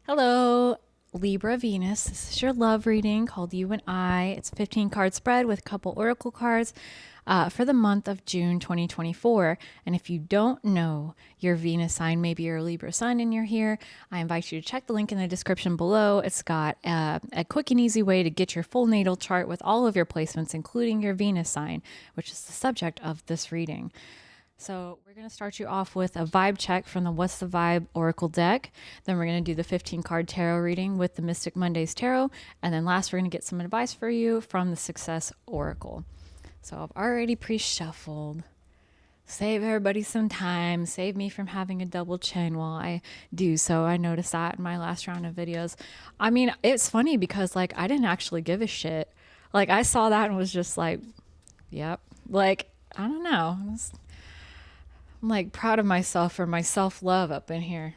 Hello, Libra Venus. This is your love reading called You and I. It's a 15 card spread with a couple oracle cards for the month of June 2024. And if you don't know your Venus sign, maybe you're a Libra sign and you're here, I invite you to check the link in the description below. It's got a quick and easy way to get your full natal chart with all of your placements, including your Venus sign, which is the subject of this reading. So we're going to start you off with a vibe check from the What's the Vibe Oracle deck. Then we're going to do the 15 card tarot reading with the Mystic Mondays Tarot. And then last, we're going to get some advice for you from the Success Oracle. So I've already pre-shuffled. Save everybody some time. Save me from having a double chin while I do so. I noticed that in my last round of videos. I mean, it's funny because I didn't actually give a shit. I saw that and was just like, yep. I don't know. I'm proud of myself for my self-love up in here.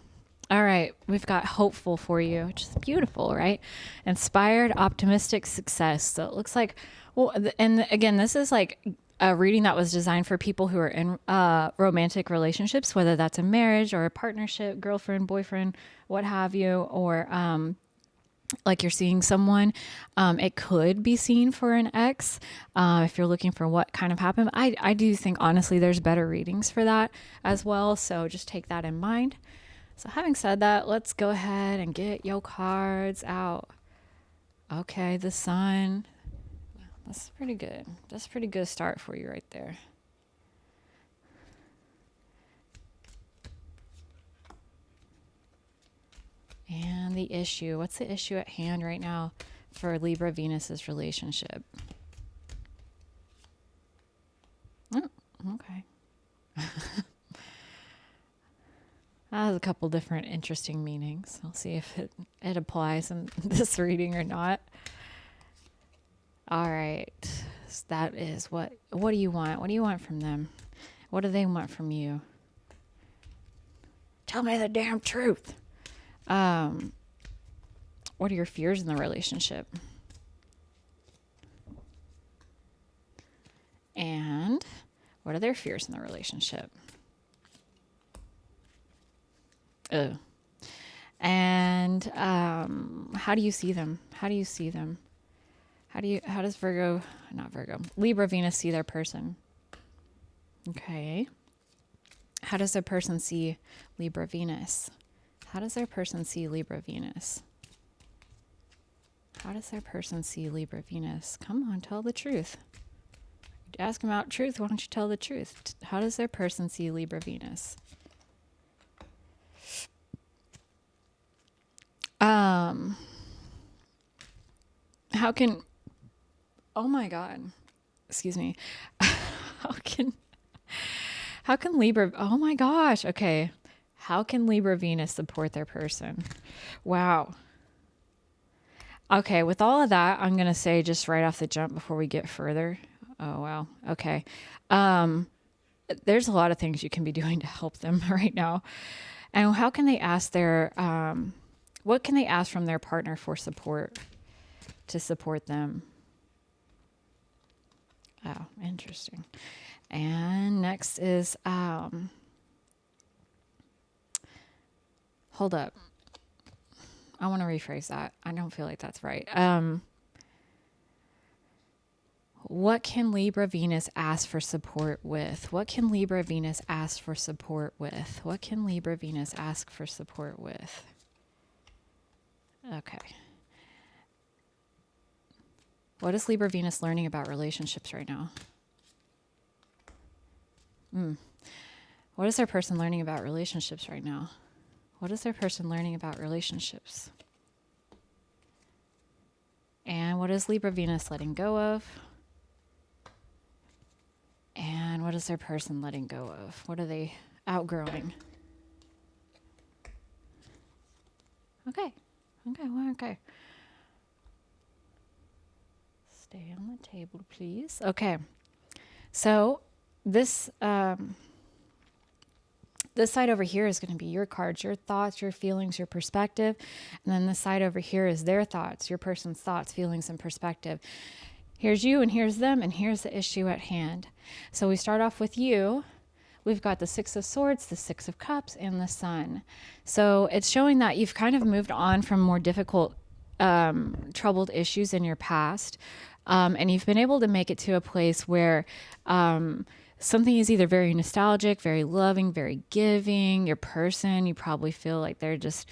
All right, we've got hopeful for you, which is beautiful, right? Inspired, optimistic, success. So it looks like, well, and again, this is a reading that was designed for people who are in romantic relationships, whether that's a marriage or a partnership, girlfriend, boyfriend, what have you, or you're seeing someone. It could be seen for an ex if you're looking for what kind of happened. I do think, honestly, there's better readings for that as well. So just take that in mind. So having said that, let's go ahead and get your cards out. Okay, the Sun. That's pretty good. That's a pretty good start for you right there. And the issue. What's the issue at hand right now for Libra Venus's relationship? Oh, okay. That has a couple different interesting meanings. I'll see if it applies in this reading or not. All right. So that is what do you want? What do you want from them? What do they want from you? Tell me the damn truth. What are your fears in the relationship? And what are their fears in the relationship? Oh. And how do you see them? How do you see them? How does Libra Venus see their person? Okay. How does their person see Libra Venus? How does their person see Libra Venus? How does their person see Libra Venus? Come on, tell the truth. Ask them about truth. Why don't you tell the truth? How does their person see Libra Venus? How can, oh my God, excuse me. How can Libra, oh my gosh. Okay. How can Libra Venus support their person? Wow. Okay, with all of that, I'm going to say just right off the jump before we get further. Oh, wow. Okay. There's a lot of things you can be doing to help them right now. And how can they ask what can they ask from their partner for support to support them? Oh, interesting. And next is, hold up. I want to rephrase that. I don't feel like that's right. What can Libra Venus ask for support with? What can Libra Venus ask for support with? What can Libra Venus ask for support with? Okay. What is Libra Venus learning about relationships right now? What is their person learning about relationships right now? What is their person learning about relationships? And what is Libra Venus letting go of? And what is their person letting go of? What are they outgrowing? Okay. Okay. Stay on the table, please. Okay. So this side over here is going to be your cards, your thoughts, your feelings, your perspective. And then this side over here is their thoughts, your person's thoughts, feelings, and perspective. Here's you and here's them and here's the issue at hand. So we start off with you. we've got the Six of Swords, the Six of Cups, and the Sun. So it's showing that you've kind of moved on from more difficult, troubled issues in your past. And you've been able to make it to a place where something is either very nostalgic, very loving, very giving. Your person, you probably feel like they're just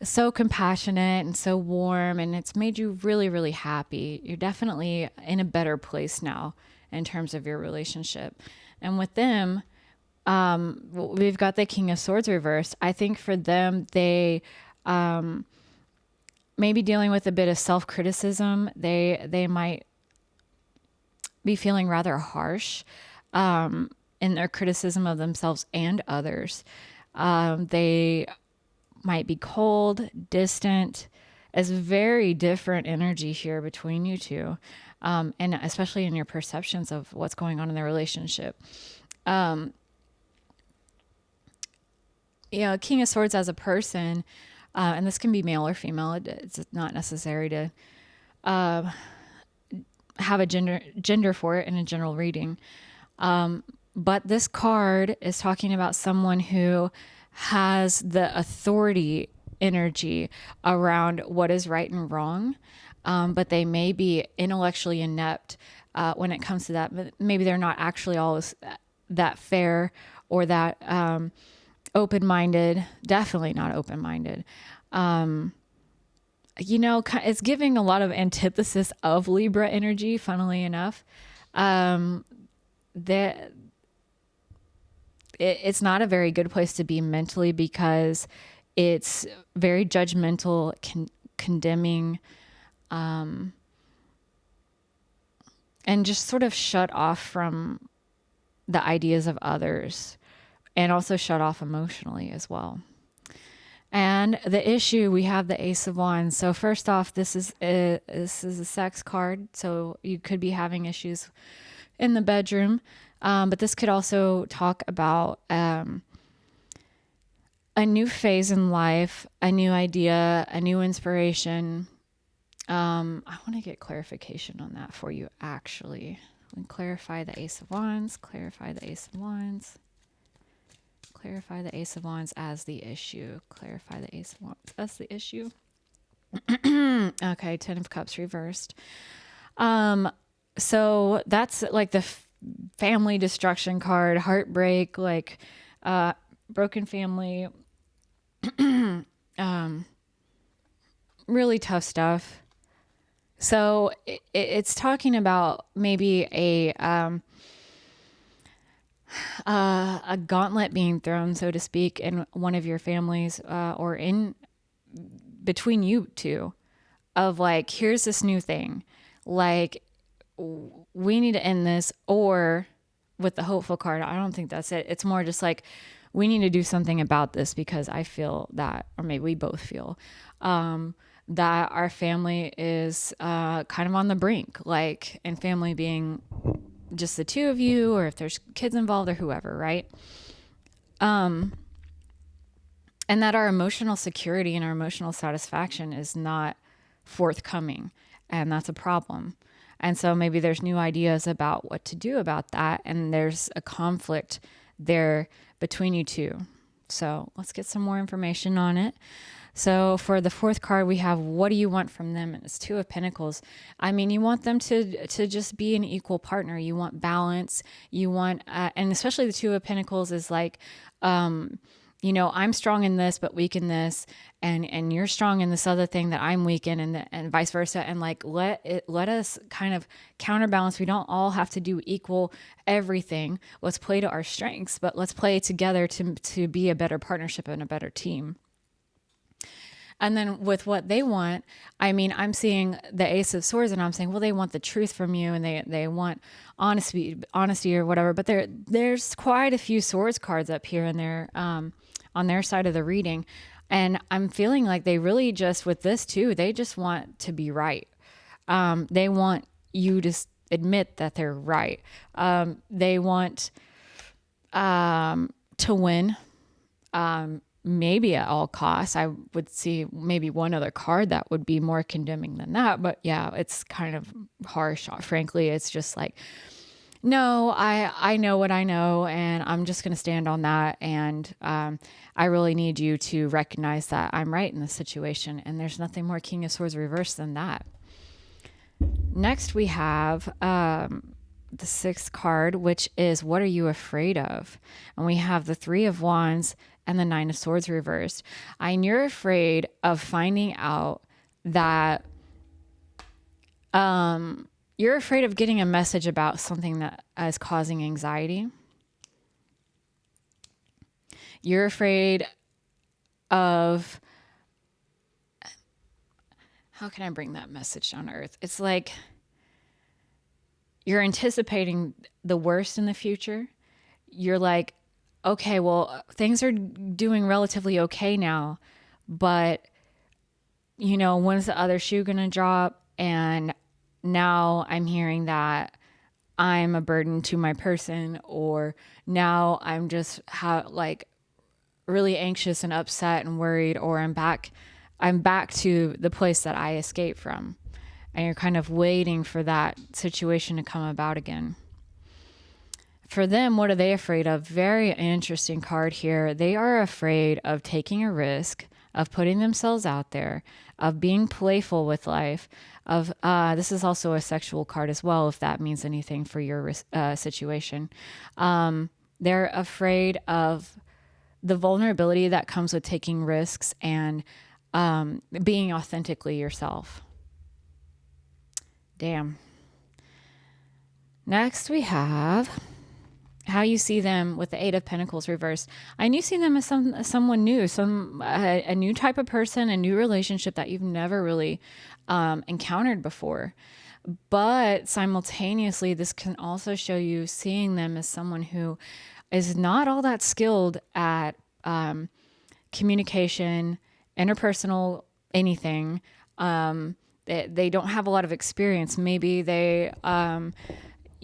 so compassionate and so warm, and it's made you really, really happy. You're definitely in a better place now in terms of your relationship. And with them, we've got the King of Swords reversed. I think for them, they may be dealing with a bit of self-criticism. They might be feeling rather harsh in their criticism of themselves and others. They might be cold, distant. It's very different energy here between you two, and especially in your perceptions of what's going on in their relationship. King of Swords as a person, and this can be male or female. It's not necessary to have a gender for it in a general reading. But this card is talking about someone who has the authority energy around what is right and wrong. But they may be intellectually inept when it comes to that. But maybe they're not actually always that fair or that open-minded. Definitely not open-minded. It's giving a lot of antithesis of Libra energy, funnily enough. It's not a very good place to be mentally because it's very judgmental, condemning, and just sort of shut off from the ideas of others, and also shut off emotionally as well. And the issue, we have the Ace of Wands. So first off, this is a sex card. So you could be having issues in the bedroom. But this could also talk about a new phase in life, a new idea, a new inspiration. I want to get clarification on that for you, actually. Clarify the Ace of Wands, clarify the Ace of Wands. Clarify the Ace of Wands as the issue. Clarify the Ace of Wands as the issue. Okay, Ten of Cups reversed. So that's like the family destruction card, heartbreak, like broken family, really tough stuff. So it's talking about maybe a gauntlet being thrown, so to speak, in one of your families, or in between you two, of like, here's this new thing, like, we need to end this. Or with the hopeful card, I don't think that's it. It's more just like, we need to do something about this because I feel that, or maybe we both feel, that our family is kind of on the brink, like, and family being just the two of you, or if there's kids involved or whoever, right? And that our emotional security and our emotional satisfaction is not forthcoming, and that's a problem. And so maybe there's new ideas about what to do about that, and there's a conflict there between you two. So let's get some more information on it. So for the fourth card, we have, what do you want from them? And it's Two of Pentacles. I mean, you want them to just be an equal partner. You want balance. You want, and especially the Two of Pentacles is like, I'm strong in this, but weak in this, and you're strong in this other thing that I'm weak in, and vice versa. And like, let us kind of counterbalance. We don't all have to do equal everything. Let's play to our strengths, but let's play together to be a better partnership and a better team. And then with what they want, I mean, I'm seeing the Ace of Swords, and I'm saying, well, they want the truth from you, and they want honesty or whatever. But there's quite a few Swords cards up here in their on their side of the reading, and I'm feeling like they really just, with this too, they just want to be right. They want you to admit that they're right. They want to win. Maybe at all costs. I would see maybe one other card that would be more condemning than that. But yeah, it's kind of harsh. Frankly, it's just like, No, I know what I know, and I'm just going to stand on that. And I really need you to recognize that I'm right in this situation, and there's nothing more King of Swords reversed than that. Next, we have the sixth card, which is what are you afraid of? And we have the Three of Wands and the Nine of Swords reversed. And you're afraid of finding out that you're afraid of getting a message about something that is causing anxiety. You're afraid of, how can I bring that message down to earth? It's like you're anticipating the worst in the future. You're like, okay, well, things are doing relatively okay now, but when's the other shoe going to drop? And now I'm hearing that I'm a burden to my person, or now I'm just really anxious and upset and worried, or I'm back to the place that I escaped from. And you're kind of waiting for that situation to come about again. For them, what are they afraid of? Very interesting card here. They are afraid of taking a risk, of putting themselves out there, of being playful with life. This is also a sexual card as well, if that means anything for your situation. They're afraid of the vulnerability that comes with taking risks and being authentically yourself. Damn. Next, we have how you see them with the Eight of Pentacles reversed. And you see them as someone new, a new type of person, a new relationship that you've never really encountered before. But simultaneously, this can also show you seeing them as someone who is not all that skilled at communication, interpersonal, anything. They don't have a lot of experience. Maybe they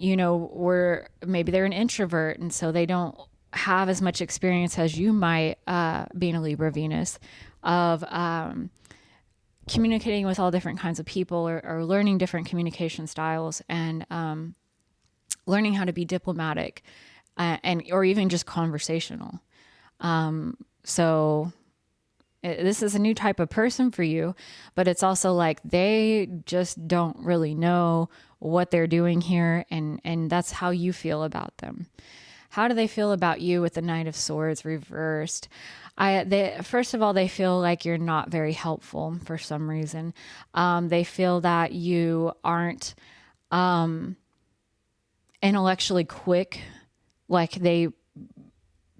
maybe they're an introvert, and so they don't have as much experience as you might, being a Libra Venus, of communicating with all different kinds of people, or learning different communication styles, and learning how to be diplomatic, or even just conversational. This is a new type of person for you, but it's also like they just don't really know what they're doing here, and that's how you feel about them. How do they feel about you with the Knight of Swords reversed? First of all, they feel like you're not very helpful for some reason. They feel that you aren't intellectually quick, like they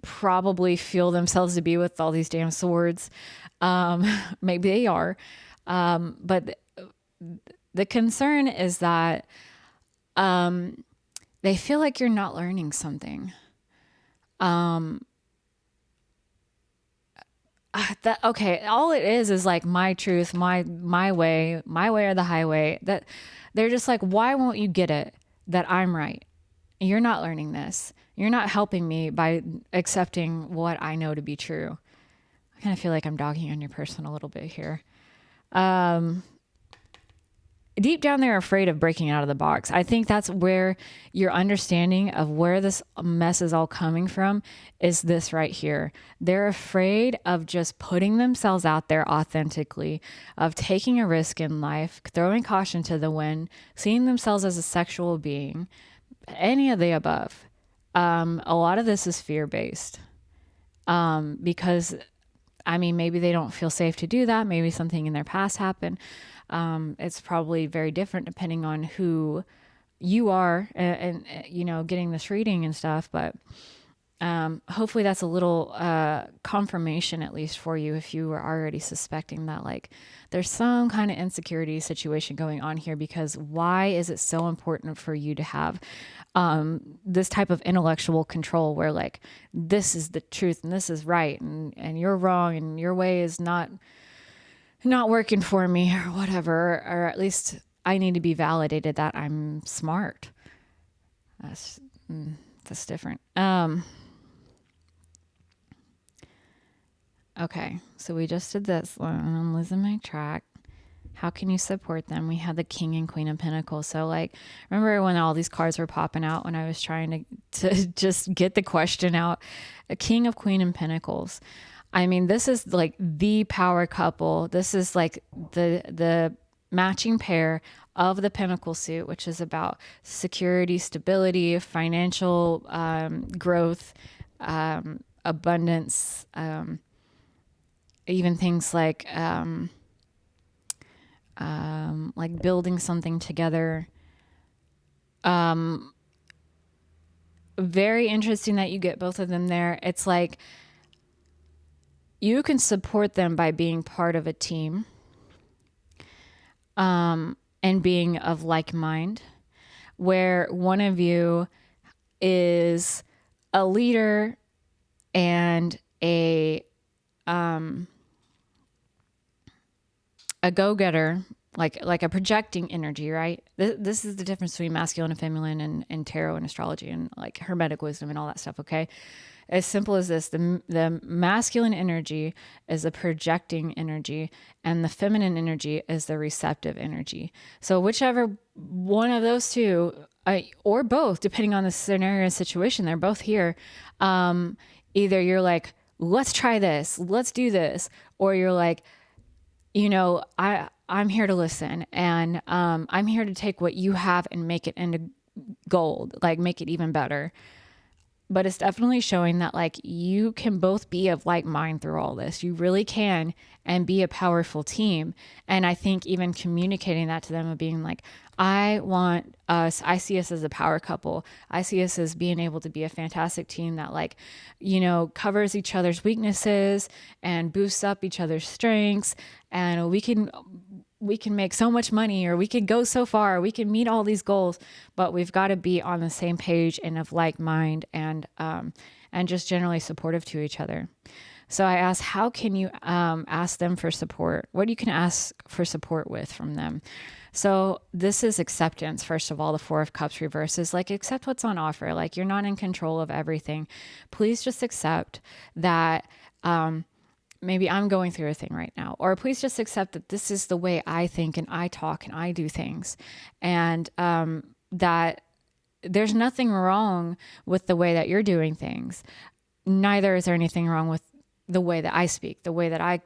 probably feel themselves to be with all these damn swords. Maybe they are. But the concern is that they feel like you're not learning something. Okay, all it is like my truth, my way or the highway. That they're just like, why won't you get it that I'm right? You're not learning this. You're not helping me by accepting what I know to be true. I kind of feel like I'm dogging on your person a little bit here. Deep down, they're afraid of breaking out of the box. I think that's where your understanding of where this mess is all coming from is this right here. They're afraid of just putting themselves out there authentically, of taking a risk in life, throwing caution to the wind, seeing themselves as a sexual being, any of the above. A lot of this is fear-based, because maybe they don't feel safe to do that. Maybe something in their past happened. It's probably very different depending on who you are and getting this reading and stuff. But hopefully that's a little confirmation, at least for you, if you were already suspecting that like there's some kind of insecurity situation going on here. Because why is it so important for you to have this type of intellectual control where like this is the truth and this is right and you're wrong and your way is not working for me or whatever, or at least I need to be validated that I'm smart. That's different. Okay, so we just did this one. I'm losing my track. How can you support them? We had the King and Queen of Pentacles. So like, remember when all these cards were popping out when I was trying to just get the question out? A King of Queen and Pentacles. I mean, this is like the power couple. This is like the matching pair of the Pentacle suit, which is about security, stability, financial growth, abundance, even things like building something together. Very interesting that you get both of them there. It's like you can support them by being part of a team, and being of like mind, where one of you is a leader and a go-getter, like a projecting energy, right? This is the difference between masculine and feminine and tarot and astrology and like hermetic wisdom and all that stuff, okay? As simple as this, the masculine energy is a projecting energy and the feminine energy is the receptive energy. So whichever one of those two, or both, depending on the scenario and situation, they're both here. Either you're like, let's try this, let's do this, or you're like, I'm here to listen, and I'm here to take what you have and make it into gold, like make it even better. But it's definitely showing that like you can both be of like mind through all this. You really can, and be a powerful team. And I think even communicating that to them of being like, I see us as a power couple. I see us as being able to be a fantastic team that like, covers each other's weaknesses and boosts up each other's strengths. And we can make so much money, or we could go so far, we can meet all these goals, but we've got to be on the same page and of like mind, and just generally supportive to each other. So I asked, how can you ask them for support? What you can ask for support with from them? So this is acceptance. First of all, the Four of Cups reverse is like, accept what's on offer. Like, you're not in control of everything. Please just accept that, maybe I'm going through a thing right now, or please just accept that this is the way I think and I talk and I do things. And, that there's nothing wrong with the way that you're doing things. Neither is there anything wrong with the way that I speak, the way that I,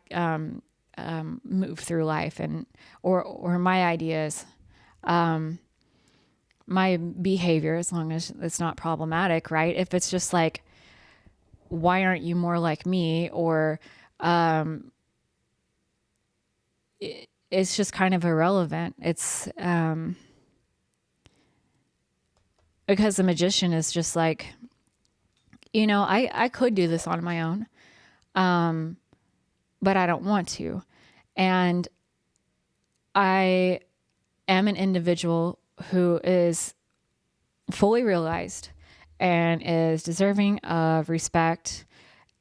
move through life, and, or my ideas, my behavior, as long as it's not problematic, right? If it's just like, why aren't you more like me? Or, it's just kind of irrelevant. It's, because the Magician is just like, I could do this on my own. But I don't want to. And I am an individual who is fully realized and is deserving of respect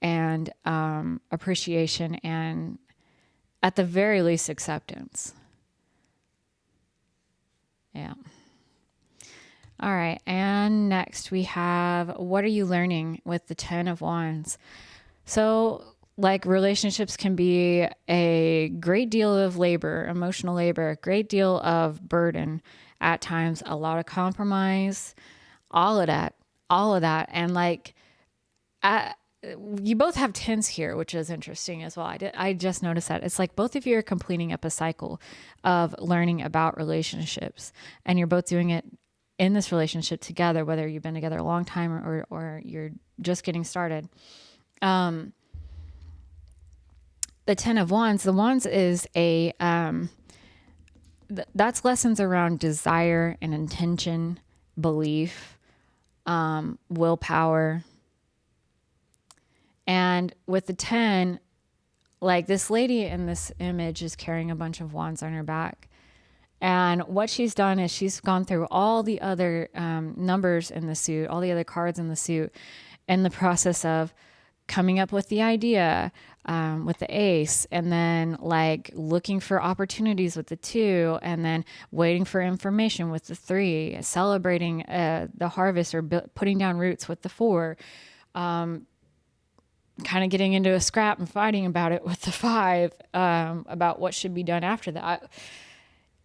and appreciation, and at the very least acceptance. Yeah. All right. And next we have, what are you learning with the 10 of Wands? So like, relationships can be a great deal of labor, emotional labor, a great deal of burden at times, a lot of compromise, all of that. And like, you both have 10s here, which is interesting as well. I just noticed that. It's like both of you are completing up a cycle of learning about relationships, and you're both doing it in this relationship together, whether you've been together a long time or you're just getting started. The 10 of Wands, the Wands is a, that's lessons around desire and intention, belief, willpower. And with the 10, like, this lady in this image is carrying a bunch of wands on her back. And what she's done is she's gone through all the other numbers in the suit, all the other cards in the suit, in the process of coming up with the idea, with the ace, and then like looking for opportunities with the 2, and then waiting for information with the 3, celebrating the harvest, or putting down roots with the 4, kind of getting into a scrap and fighting about it with the five, about what should be done after that.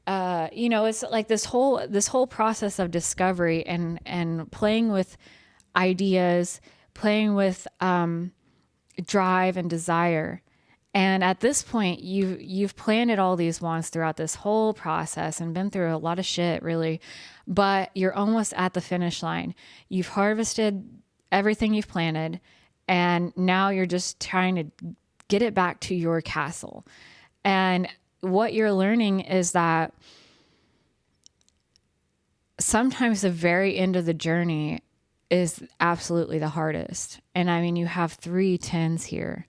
It's like this whole process of discovery and playing with ideas, playing with drive and desire. And at this point, you've planted all these wands throughout this whole process and been through a lot of shit, really. But you're almost at the finish line. You've harvested everything you've planted, and now you're just trying to get it back to your castle. And what you're learning is that sometimes the very end of the journey is absolutely the hardest. And I mean, you have 3 tens here.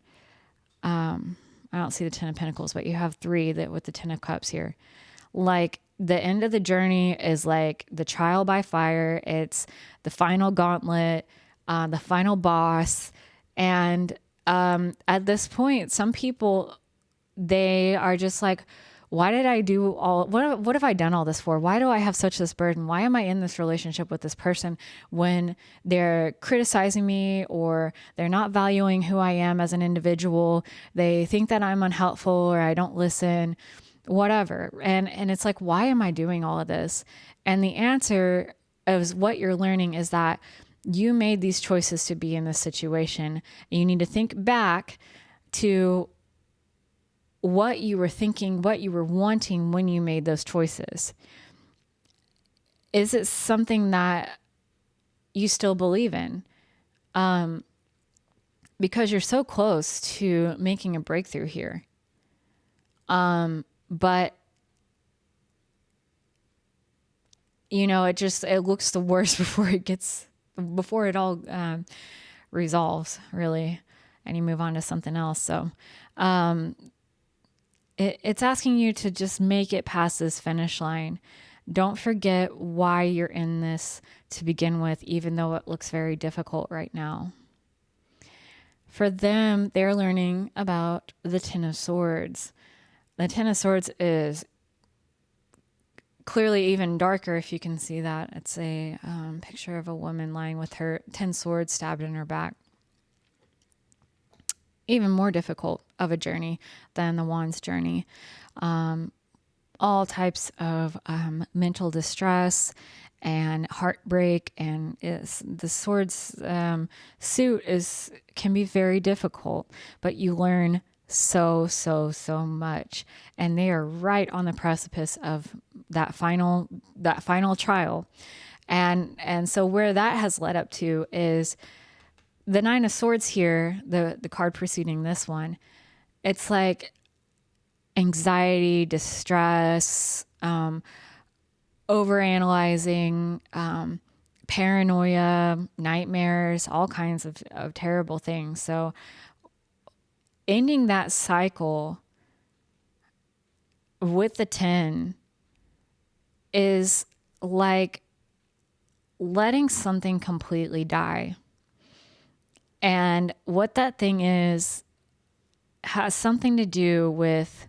I don't see the 10 of Pentacles, but you have 3 that with the 10 of Cups here. Like, the end of the journey is like the trial by fire. It's the final gauntlet, the final boss. And at this point, some people, they are just like, why did I do what have I done all this for? Why do I have such this burden? Why am I in this relationship with this person when they're criticizing me or they're not valuing who I am as an individual? They think that I'm unhelpful or I don't listen, whatever. And it's like, why am I doing all of this? And the answer is what you're learning is that you made these choices to be in this situation. You need to think back to what you were thinking, what you were wanting when you made those choices. Is it something that you still believe in? Because you're so close to making a breakthrough here. But it looks the worst before it all resolves, really, and you move on to something else. So, it's asking you to just make it past this finish line. Don't forget why you're in this to begin with, even though it looks very difficult right now. For them, they're learning about the 10 of Swords. The 10 of Swords is clearly even darker, if you can see that. It's a picture of a woman lying with her 10 swords stabbed in her back. Even more difficult of a journey than the Wands journey. All types of mental distress and heartbreak, and the Swords suit can be very difficult, but you learn so much, and they are right on the precipice of that final trial, and so where that has led up to is the 9 of Swords here, the card preceding this one. It's like anxiety, distress, overanalyzing, paranoia, nightmares, all kinds of terrible things. So ending that cycle with the 10 is like letting something completely die. And what that thing is has something to do with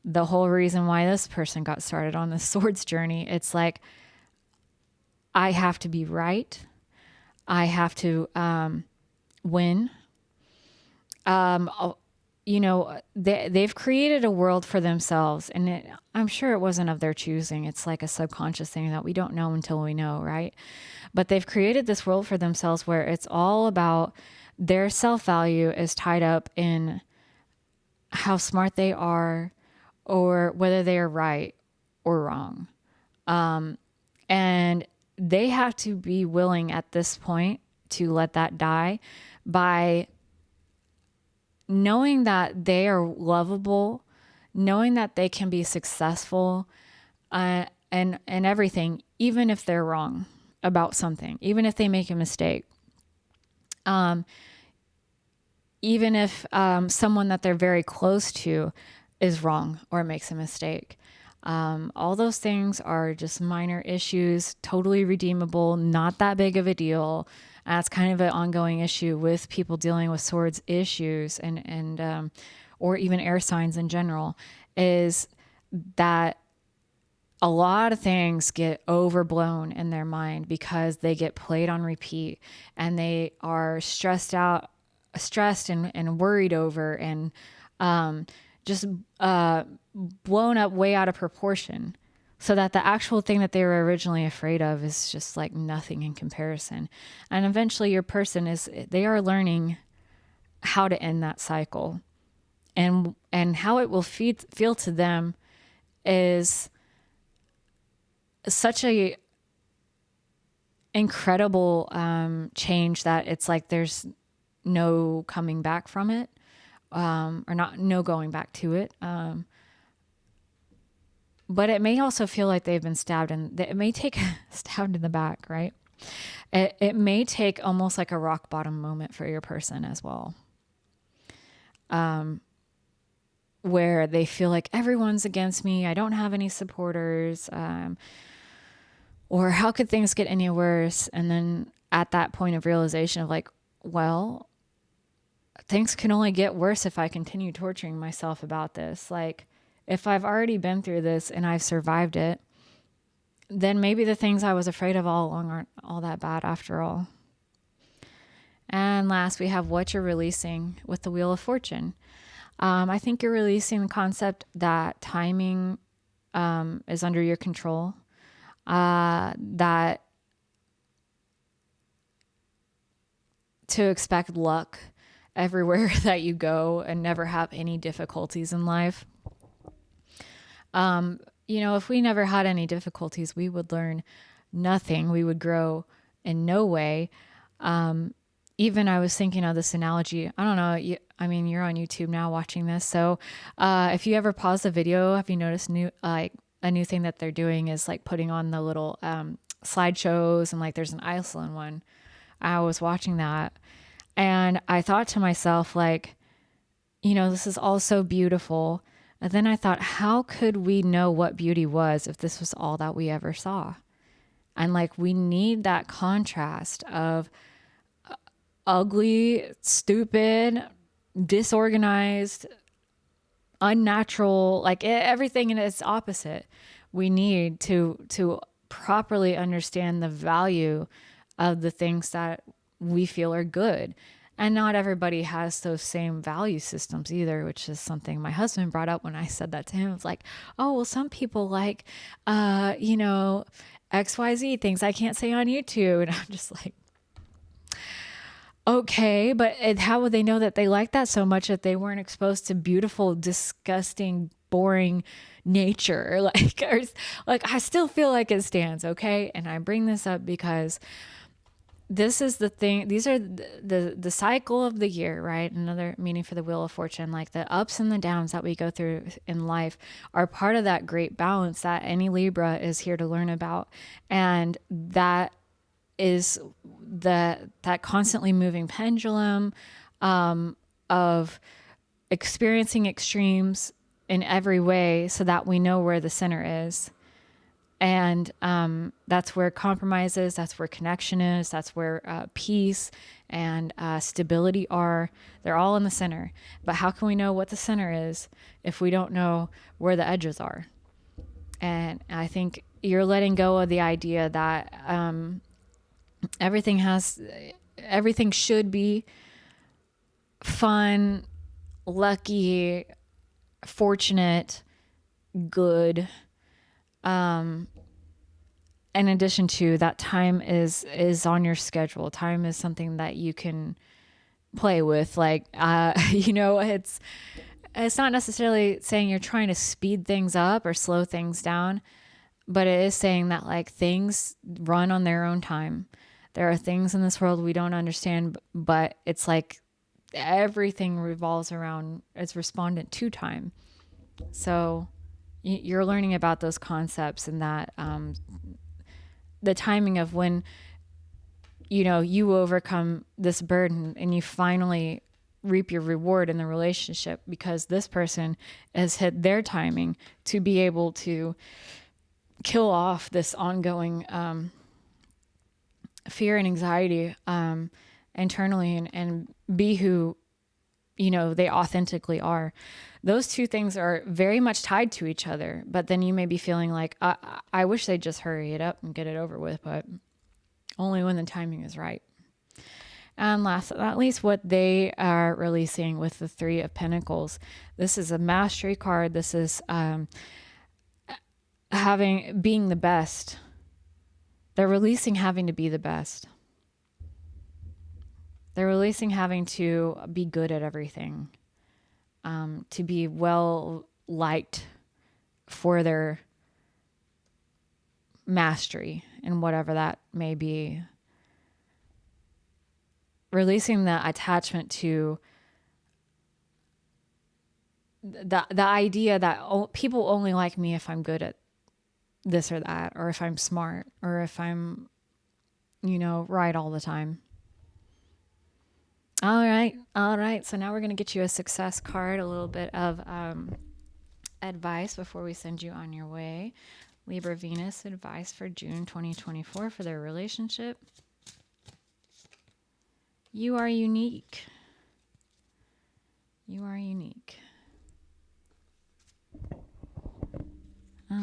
the whole reason why this person got started on the Swords journey. It's like, I have to be right. I have to win. They've created a world for themselves, and I'm sure it wasn't of their choosing. It's like a subconscious thing that we don't know until we know, right? But they've created this world for themselves where it's all about their self-value is tied up in how smart they are or whether they are right or wrong. And they have to be willing at this point to let that die by knowing that they are lovable, knowing that they can be successful, and everything, even if they're wrong about something, even if they make a mistake, even if someone that they're very close to is wrong or makes a mistake. All those things are just minor issues, totally redeemable, not that big of a deal. That's kind of an ongoing issue with people dealing with Swords issues and or even air signs in general, is that a lot of things get overblown in their mind because they get played on repeat, and they are stressed out stressed and worried over and just blown up way out of proportion, so that the actual thing that they were originally afraid of is just like nothing in comparison. And eventually your person they are learning how to end that cycle, and how it will feel to them is such a incredible change that it's like there's no coming back from it, or no going back to it. But it may also feel like they've been stabbed, and it may take stabbed in the back, right? It may take almost like a rock bottom moment for your person as well. Where they feel like everyone's against me. I don't have any supporters. Or how could things get any worse? And then at that point of realization of like, well, things can only get worse if I continue torturing myself about this. Like, if I've already been through this and I've survived it, then maybe the things I was afraid of all along aren't all that bad after all. And last, we have what you're releasing with the Wheel of Fortune. I think you're releasing the concept that timing is under your control. That to expect luck everywhere that you go and never have any difficulties in life. If we never had any difficulties, we would learn nothing. We would grow in no way. Even I was thinking of this analogy. I don't know. You're on YouTube now watching this. So if you ever pause the video, have you noticed a new thing that they're doing is like putting on the little slideshows, and like there's an Iceland one. I was watching that and I thought to myself, like, this is all so beautiful. And then I thought, how could we know what beauty was if this was all that we ever saw? And like, we need that contrast of ugly, stupid, disorganized, unnatural, like everything in its opposite. We need to properly understand the value of the things that we feel are good. And not everybody has those same value systems either, which is something my husband brought up when I said that to him. It's like, oh, well, some people like, XYZ things I can't say on YouTube. And I'm just like, okay, but how would they know that they like that so much if they weren't exposed to beautiful, disgusting, boring nature? Like I still feel like it stands, okay? And I bring this up because this is the thing. These are the cycle of the year, right? Another meaning for the Wheel of Fortune, like the ups and the downs that we go through in life are part of that great balance that any Libra is here to learn about. And that is that constantly moving pendulum of experiencing extremes in every way so that we know where the center is. And that's where compromise is, that's where connection is, that's where peace and stability are. They're all in the center. But how can we know what the center is if we don't know where the edges are? And I think you're letting go of the idea that everything should be fun, lucky, fortunate, good. In addition to that, time is on your schedule. Time is something that you can play with. Like, it's not necessarily saying you're trying to speed things up or slow things down, but it is saying that like things run on their own time. There are things in this world we don't understand, but it's like everything revolves around, it's respondent to time. So you're learning about those concepts and that the timing of when you overcome this burden and you finally reap your reward in the relationship, because this person has hit their timing to be able to kill off this ongoing fear and anxiety internally and be who they authentically are. Those two things are very much tied to each other, but then you may be feeling like, I wish they'd just hurry it up and get it over with, but only when the timing is right. And last but not least, what they are releasing with the Three of Pentacles. This is a mastery card. This is being the best. They're releasing having to be the best. They're releasing having to be good at everything, to be well liked for their mastery and whatever that may be. Releasing the attachment to the idea that people only like me if I'm good at this or that, or if I'm smart, or if I'm, right all the time. All right. So now we're going to get you a success card, a little bit of advice before we send you on your way. Libra Venus advice for June 2024 for their relationship. You are unique. You are unique.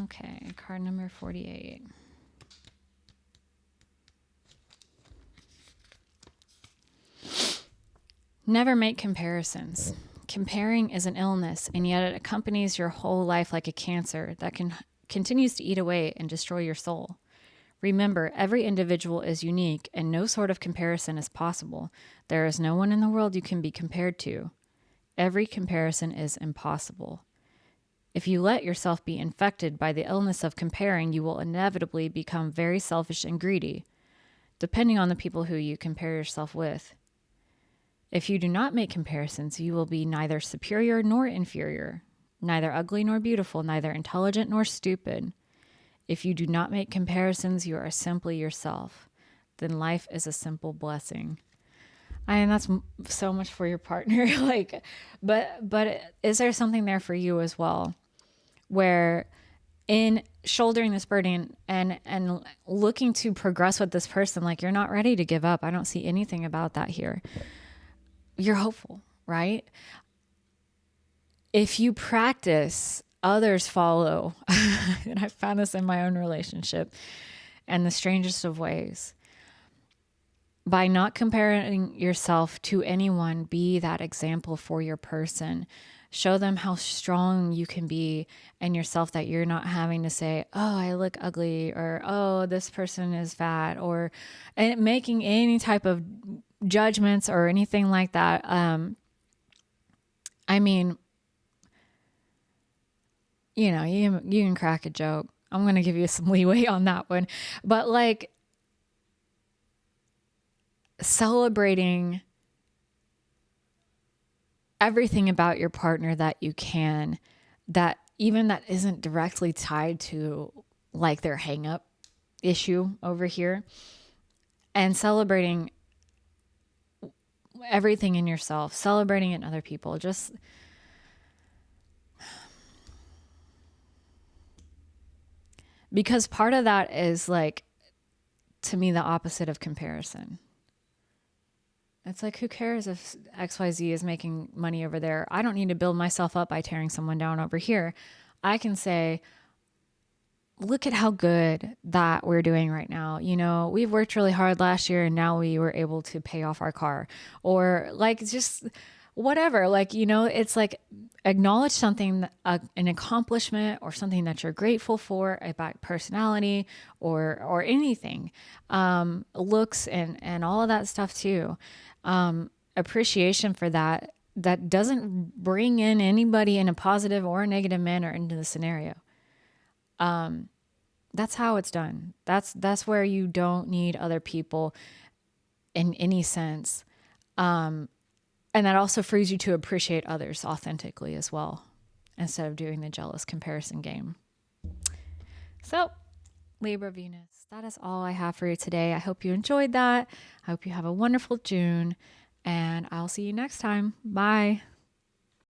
Okay, card number 48. Never make comparisons. Comparing is an illness, and yet it accompanies your whole life like a cancer that continues to eat away and destroy your soul. Remember, every individual is unique, and no sort of comparison is possible. There is no one in the world you can be compared to. Every comparison is impossible. If you let yourself be infected by the illness of comparing, you will inevitably become very selfish and greedy, depending on the people who you compare yourself with. If you do not make comparisons, you will be neither superior nor inferior, neither ugly nor beautiful, neither intelligent nor stupid. If you do not make comparisons, you are simply yourself. Then life is a simple blessing. And that's so much for your partner. But is there something there for you as well, where in shouldering this burden and looking to progress with this person, like you're not ready to give up? I don't see anything about that here. You're hopeful, right? If you practice, others follow. And I found this in my own relationship and the strangest of ways. By not comparing yourself to anyone, be that example for your person. Show them how strong you can be in yourself, that you're not having to say, oh, I look ugly, or, oh, this person is fat, or making any type of judgments or anything like that. I mean, you can crack a joke. I'm going to give you some leeway on that one. But like celebrating everything about your partner that you can, that even that isn't directly tied to like their hang up issue over here, and celebrating everything in yourself, celebrating in other people. Just because part of that is like, to me, the opposite of comparison. It's like, who cares if XYZ is making money over there? I don't need to build myself up by tearing someone down over here. I can say, look at how good that we're doing right now. We've worked really hard last year and now we were able to pay off our car, or like just whatever. Like, it's like acknowledge something, an accomplishment or something that you're grateful for about personality or anything, looks and all of that stuff too. Appreciation for that doesn't bring in anybody in a positive or a negative manner into the scenario. That's how it's done. That's where you don't need other people in any sense. And that also frees you to appreciate others authentically as well, instead of doing the jealous comparison game. So, Libra Venus, that is all I have for you today. I hope you enjoyed that. I hope you have a wonderful June, and I'll see you next time. Bye.